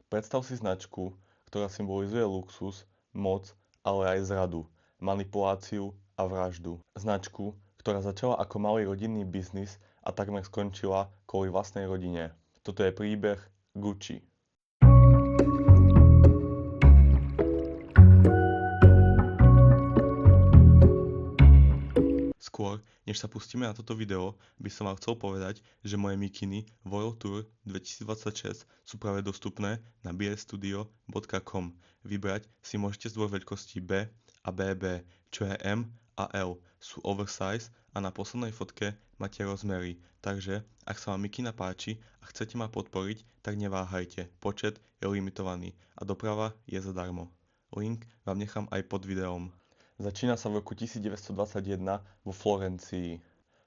Predstav si značku, ktorá symbolizuje luxus, moc, ale aj zradu, manipuláciu a vraždu. Značku, ktorá začala ako malý rodinný biznis a takmer skončila kvôli vlastnej rodine. Toto je príbeh Gucci. Skôr, než sa pustíme na toto video, by som vám chcel povedať, že moje mikiny World Tour 2026 sú práve dostupné na bstudio.com. Vybrať si môžete z dvoch veľkostí B a BB, čo je M a L. Sú oversize a na poslednej fotke máte rozmery. Takže, ak sa vám mikina páči a chcete ma podporiť, tak neváhajte. Počet je limitovaný a doprava je zadarmo. Link vám nechám aj pod videom. Začína sa v roku 1921 vo Florencii.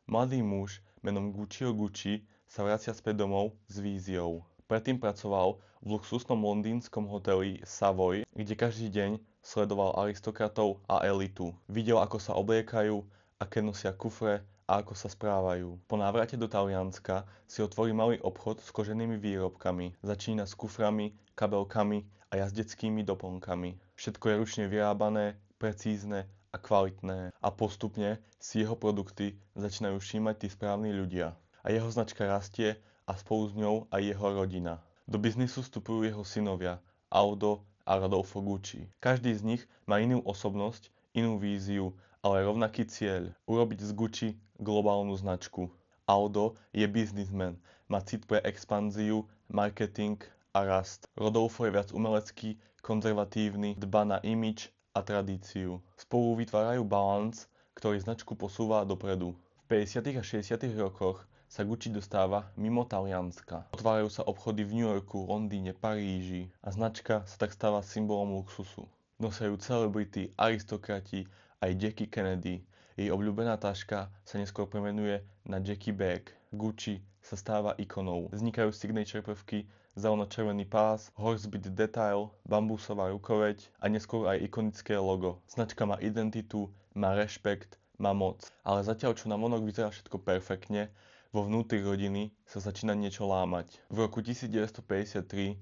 Mladý muž menom Gucci sa vracia späť domov s víziou. Predtým pracoval v luxusnom londýnskom hoteli Savoy, kde každý deň sledoval aristokratov a elitu. Videl, ako sa obliekajú, aké nosia kufre a ako sa správajú. Po návrate do Talianska si otvorí malý obchod s koženými výrobkami. Začína s kuframi, kabelkami a jazdeckými doplnkami. Všetko je ručne vyrábané, precízne a kvalitné a postupne si jeho produkty začínajú všímať tí správni ľudia. A jeho značka rastie a spolu s ňou aj jeho rodina. Do biznisu vstupujú jeho synovia Aldo a Rodolfo Gucci. Každý z nich má inú osobnosť, inú víziu, ale rovnaký cieľ – urobiť z Gucci globálnu značku. Aldo je biznismen, má cit pre expanziu, marketing a rast. Rodolfo je viac umelecký, konzervatívny, dba na imidž a tradíciu. Spolu vytvárajú balans, ktorý značku posúva dopredu. V 50. a 60. rokoch sa Gucci dostáva mimo Talianska. Otvárajú sa obchody v New Yorku, Londýne, Paríži a značka sa tak stáva symbolom luxusu. Nosajú celebrity, aristokrati, aj Jackie Kennedy. Jej obľúbená taška sa neskôr premenuje na Jackie Bag. Gucci sa stáva ikonou. Vznikajú signature prvky, zeleno-červený pás, horsebit detail, bambusová rukoveď a neskôr aj ikonické logo. Značka má identitu, má rešpekt, má moc. Ale zatiaľ čo na vonok vyzerá všetko perfektne, vo vnútri rodiny sa začína niečo lámať. V roku 1953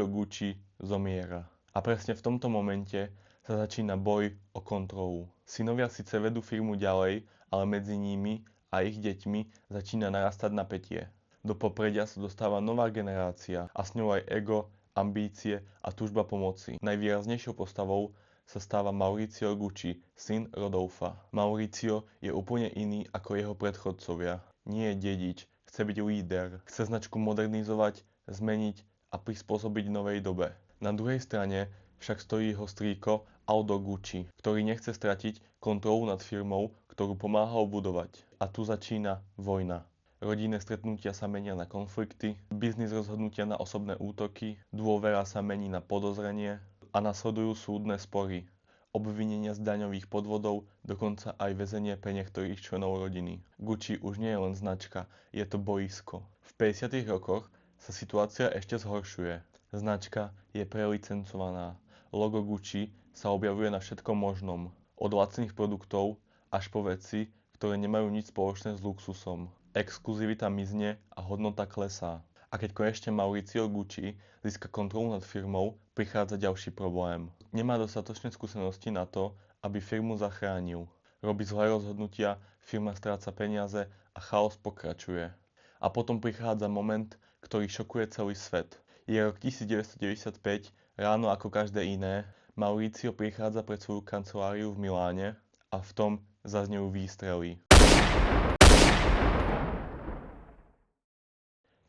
Gucci zomiera. A presne v tomto momente sa začína boj o kontrolu. Synovia síce vedú firmu ďalej, ale medzi nimi a ich deťmi začína narastať napätie. Do popredia sa dostáva nová generácia a s ňou aj ego, ambície a túžba pomoci. Najvýraznejšou postavou sa stáva Maurizio Gucci, syn Rodolfa. Maurizio je úplne iný ako jeho predchodcovia. Nie je dedič, chce byť líder, chce značku modernizovať, zmeniť a prispôsobiť novej dobe. Na druhej strane však stojí jeho strýko Aldo Gucci, ktorý nechce stratiť kontrolu nad firmou, ktorú pomáhal budovať. A tu začína vojna. Rodinné stretnutia sa menia na konflikty, biznis rozhodnutia na osobné útoky, dôvera sa mení na podozrenie a nasledujú súdne spory, obvinenia z daňových podvodov, dokonca aj väzenie pre niektorých členov rodiny. Gucci už nie je len značka, je to boisko. V 50. rokoch sa situácia ešte zhoršuje. Značka je prelicencovaná. Logo Gucci sa objavuje na všetkom možnom, od lacných produktov až po veci, ktoré nemajú nič spoločné s luxusom. Exkluzivita mizne a hodnota klesá. A keď konečne Maurizio Gucci získa kontrolu nad firmou, prichádza ďalší problém. Nemá dostatočné skúsenosti na to, aby firmu zachránil. Robí zlé rozhodnutia, firma stráca peniaze a chaos pokračuje. A potom prichádza moment, ktorý šokuje celý svet. Je rok 1995, ráno ako každé iné, Maurizio prichádza pred svoju kanceláriu v Miláne a v tom zaznejú výstrely.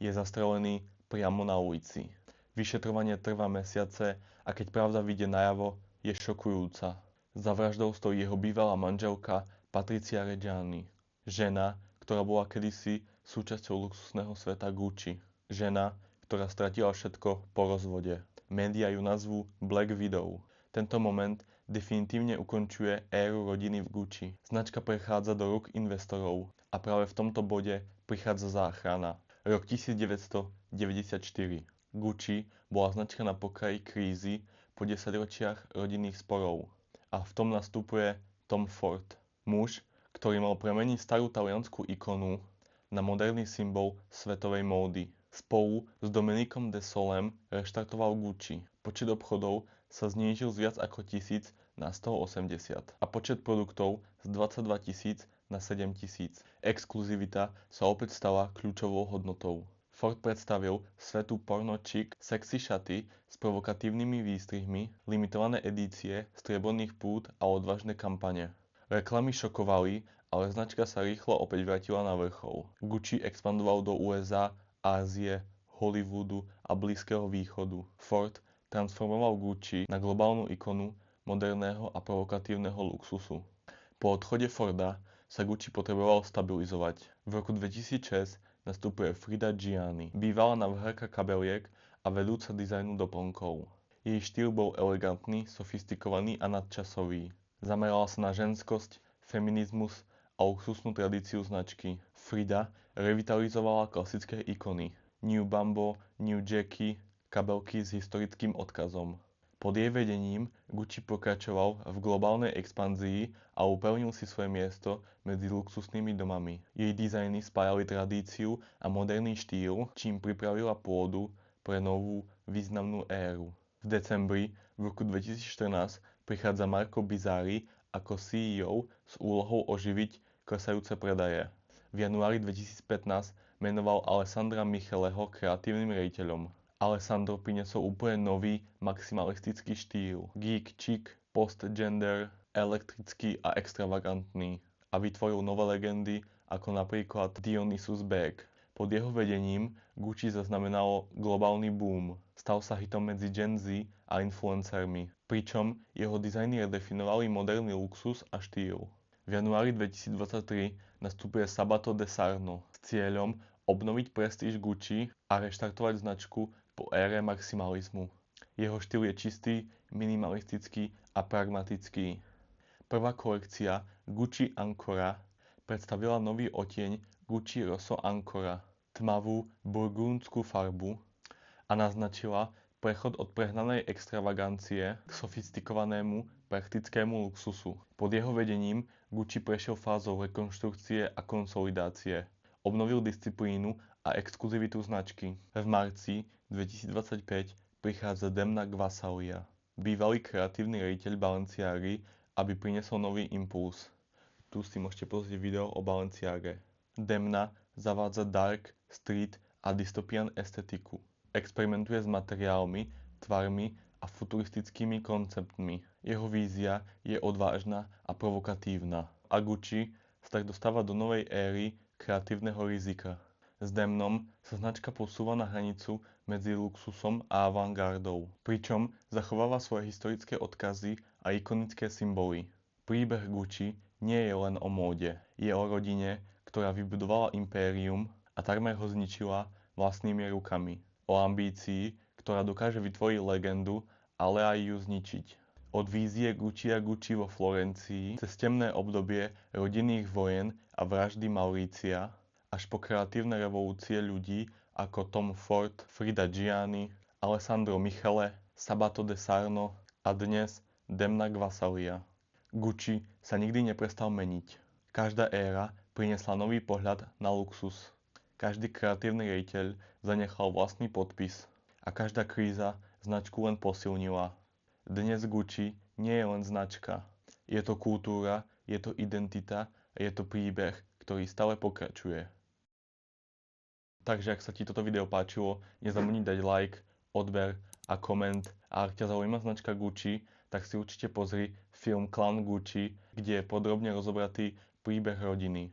Je zastrelený priamo na ulici. Vyšetrovanie trvá mesiace a keď pravda vyjde najavo, je šokujúca. Za vraždou stojí jeho bývalá manželka Patrizia Reggiani. Žena, ktorá bola kedysi súčasťou luxusného sveta Gucci. Žena, ktorá stratila všetko po rozvode. Média ju nazvú Black Widow. Tento moment definitívne ukončuje éru rodiny v Gucci. Značka prechádza do rúk investorov a práve v tomto bode prichádza záchrana. Rok 1994. Gucci bola značka na pokraji krízy po 10 ročiach rodinných sporov. A v tom nastupuje Tom Ford. Muž, ktorý mal premeniť starú taliansku ikonu na moderný symbol svetovej módy. Spolu s Dominikom de Solem reštartoval Gucci. Počet obchodov sa znížil z viac ako 1000 na 180 a počet produktov z 22 000 na 7 000. Exkluzivita sa opäť stala kľúčovou hodnotou. Ford predstavil svetu porno chic sexy šaty s provokatívnymi výstrihmi, limitované edície, strieborných pút a odvážne kampane. Reklamy šokovali, ale značka sa rýchlo opäť vrátila na vrchol. Gucci expandoval do USA, Ázie, Hollywoodu a Blízkeho východu. Ford transformoval Gucci na globálnu ikonu moderného a provokatívneho luxusu. Po odchode Forda sa Gucci potreboval stabilizovať. V roku 2006 nastupuje Frida Gianni, bývalá navrhárka kabeliek a vedúca dizajnu doplnkov. Jej štýl bol elegantný, sofistikovaný a nadčasový. Zamerala sa na ženskosť, feminizmus a luxusnú tradíciu značky. Frida revitalizovala klasické ikony New Bumbo, New Jackie, kabelky s historickým odkazom. Pod jej vedením Gucci pokračoval v globálnej expanzii a upevnil si svoje miesto medzi luxusnými domami. Jej dizajny spájali tradíciu a moderný štýl, čím pripravila pôdu pre novú významnú éru. V decembri v roku 2014 prichádza Marco Bizzarri ako CEO s úlohou oživiť klesajúce predaje. V januári 2015 menoval Alessandra Micheleho kreatívnym riaditeľom. Alessandro priniesol úplne nový maximalistický štýl. Geek, chic, post-gender, elektrický a extravagantný. A vytvoril nové legendy ako napríklad Dionysus Bag. Pod jeho vedením Gucci zaznamenalo globálny boom. Stal sa hitom medzi Gen Z a influencermi. Pričom jeho dizajny redefinovali moderný luxus a štýl. V januári 2023 nastupuje Sabato de Sarno s cieľom obnoviť prestíž Gucci a reštartovať značku po ére maximalizmu. Jeho štýl je čistý, minimalistický a pragmatický. Prvá kolekcia Gucci Ancora predstavila nový odtieň Gucci Rosso Ancora, tmavú burgundskú farbu a naznačila prechod od prehnanej extravagancie k sofistikovanému praktickému luxusu. Pod jeho vedením Gucci prešiel fázou rekonštrukcie a konsolidácie. Obnovil disciplínu a exkluzivitu značky. V marci 2025 prichádza Demna Gvasalia, bývalý kreatívny riaditeľ Balenciagy, aby priniesol nový impuls. Tu si môžete pozrieť video o Balenciage. Demna zavádza dark, street a dystopian estetiku. Experimentuje s materiálmi, tvarmi a futuristickými konceptmi. Jeho vízia je odvážna a provokatívna. A Gucci sa tak dostáva do novej éry kreatívneho rizika. S Demnom sa značka posúva na hranicu medzi luxusom a avantgardou, pričom zachováva svoje historické odkazy a ikonické symboly. Príbeh Gucci nie je len o móde, je o rodine, ktorá vybudovala impérium a takmer ho zničila vlastnými rukami. O ambícii, ktorá dokáže vytvoriť legendu, ale aj ju zničiť. Od vízie Gucci vo Florencii cez temné obdobie rodinných vojen a vraždy Maurícia až po kreatívne revolúcie ľudí ako Tom Ford, Frida Gianni, Alessandro Michele, Sabato de Sarno a dnes Demna Gvasalia. Gucci sa nikdy neprestal meniť. Každá éra priniesla nový pohľad na luxus. Každý kreatívny riaditeľ zanechal vlastný podpis a každá kríza značku len posilnila. Dnes Gucci nie je len značka. Je to kultúra, je to identita a je to príbeh, ktorý stále pokračuje. Takže ak sa ti toto video páčilo, nezabudni dať like, odber a koment. A ak ťa zaujíma značka Gucci, tak si určite pozri film Klan Gucci, kde je podrobne rozobratý príbeh rodiny.